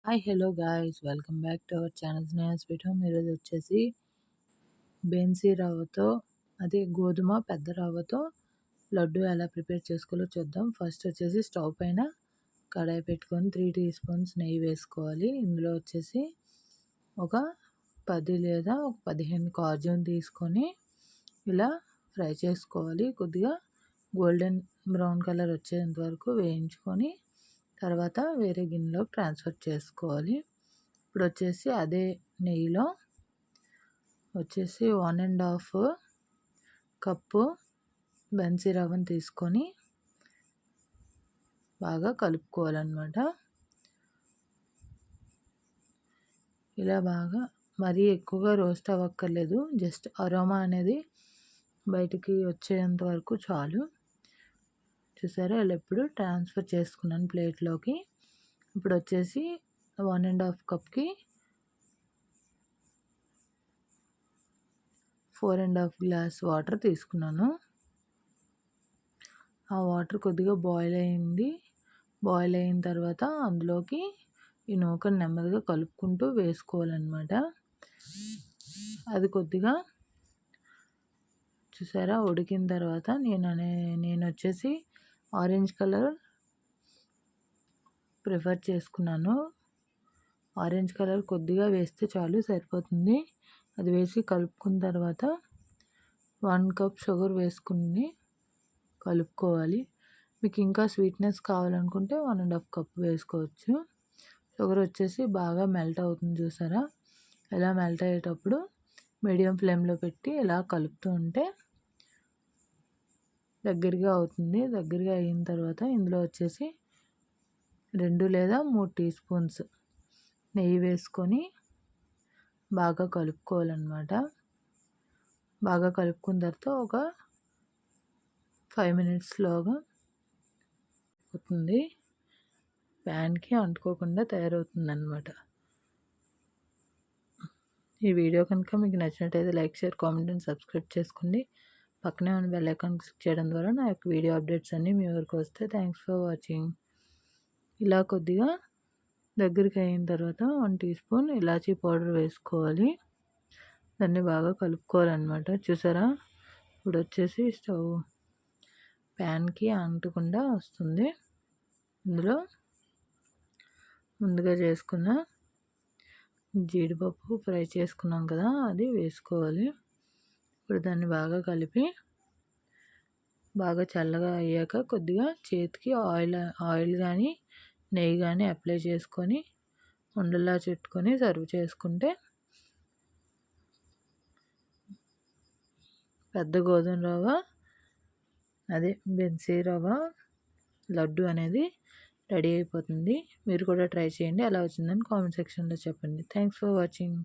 Hi hello guys welcome back to our channel Sneha's sweet home. ఈరోజు వచ్చేసి బెన్సీ రవ్వతో అదే గోధుమ పెద్ద రవ్వతో లడ్డు ఎలా ప్రిపేర్ చేసుకోవాలో చూద్దాం. ఫస్ట్ వచ్చేసి స్టవ్ పైన కడాయి పెట్టుకొని 3 టీ స్పూన్స్ నెయ్యి వేసుకోవాలి. ఇందులో వచ్చేసి ఒక 10 లేదా ఒక 15 కాజుని తీసుకొని ఇలా ఫ్రై చేసుకోవాలి. కొద్దిగా గోల్డెన్ బ్రౌన్ కలర్ వచ్చేంత వరకు వేయించుకొని తర్వాత వేరే గిన్నెలోకి ట్రాన్స్ఫర్ చేసుకోవాలి. ఇప్పుడు వచ్చేసి అదే నెయ్యిలో వచ్చేసి 1.5 కప్పు బెన్సీ రవ్వను తీసుకొని బాగా కలుపుకోవాలన్నమాట. ఇలా బాగా మరీ ఎక్కువగా రోస్ట్ అవ్వక్కర్లేదు, జస్ట్ అరోమా అనేది బయటికి వచ్చేంత వరకు చాలు. చూసారా, ఇలా ఇప్పుడు ట్రాన్స్ఫర్ చేసుకున్నాను ప్లేట్లోకి. ఇప్పుడు వచ్చేసి 1.5 కప్కి 4.5 గ్లాస్ వాటర్ తీసుకున్నాను. ఆ వాటర్ కొద్దిగా బాయిల్ అయిన తర్వాత అందులోకి ఈ నూకను నెమ్మదిగా కలుపుకుంటూ వేసుకోవాలన్నమాట. అది కొద్దిగా చూసారా ఉడికిన తర్వాత నేను వచ్చేసి ఆరెంజ్ కలర్ ప్రిఫర్ చేసుకున్నాను. ఆరెంజ్ కలర్ కొద్దిగా వేస్తే చాలు, సరిపోతుంది. అది వేసి కలుపుకున్న తర్వాత 1 కప్ షుగర్ వేసుకుని కలుపుకోవాలి. మీకు ఇంకా స్వీట్నెస్ కావాలనుకుంటే 1.5 కప్ వేసుకోవచ్చు. షుగర్ వచ్చేసి బాగా మెల్ట్ అవుతుంది. చూసారా, ఇలా మెల్ట్ అయ్యేటప్పుడు మీడియం ఫ్లేమ్లో పెట్టి ఇలా కలుపుతూ ఉంటే దగ్గరగా అవుతుంది. దగ్గరగా అయిన తర్వాత ఇందులో వచ్చేసి 2 లేదా 3 టీ స్పూన్స్ నెయ్యి వేసుకొని బాగా కలుపుకోవాలన్నమాట. బాగా కలుపుకున్న తర్వాత ఒక 5 మినిట్స్లోగా అవుతుంది. ప్యాన్కి అంటుకోకుండా తయారవుతుంది అన్నమాట. ఈ వీడియో కనుక మీకు నచ్చినట్టయితే like, share, comment and subscribe చేసుకోండి. పక్కనే ఉన్న బెల్ ఐకాన్ క్లిక్ చేయడం ద్వారా నా యొక్క వీడియో అప్డేట్స్ అన్నీ మీ వరకు వస్తాయి. Thanks for watching. ఇలా కొద్దిగా దగ్గరికి అయిన తర్వాత 1 టీ స్పూన్ ఇలాచీ పౌడర్ వేసుకోవాలి. దాన్ని బాగా కలుపుకోవాలన్నమాట. చూసారా, ఇప్పుడు వచ్చేసి స్టవ్ ప్యాన్కి అంటకుండా వస్తుంది. ఇందులో ముందుగా చేసుకున్న జీడిపప్పు ఫ్రై చేసుకున్నాం కదా, అది వేసుకోవాలి. ఇప్పుడు దాన్ని బాగా కలిపి బాగా చల్లగా అయ్యాక కొద్దిగా చేతికి ఆయిల్ కానీ నెయ్యి కానీ అప్లై చేసుకొని ఉండలా చుట్టుకొని సర్వ్ చేసుకుంటే పెద్ద గోధుమ రవ్వ అదే బెన్సీ రవ్వ లడ్డు అనేది రెడీ అయిపోతుంది. మీరు కూడా ట్రై చేయండి. ఎలా వచ్చిందని కామెంట్ సెక్షన్లో చెప్పండి. Thanks for watching.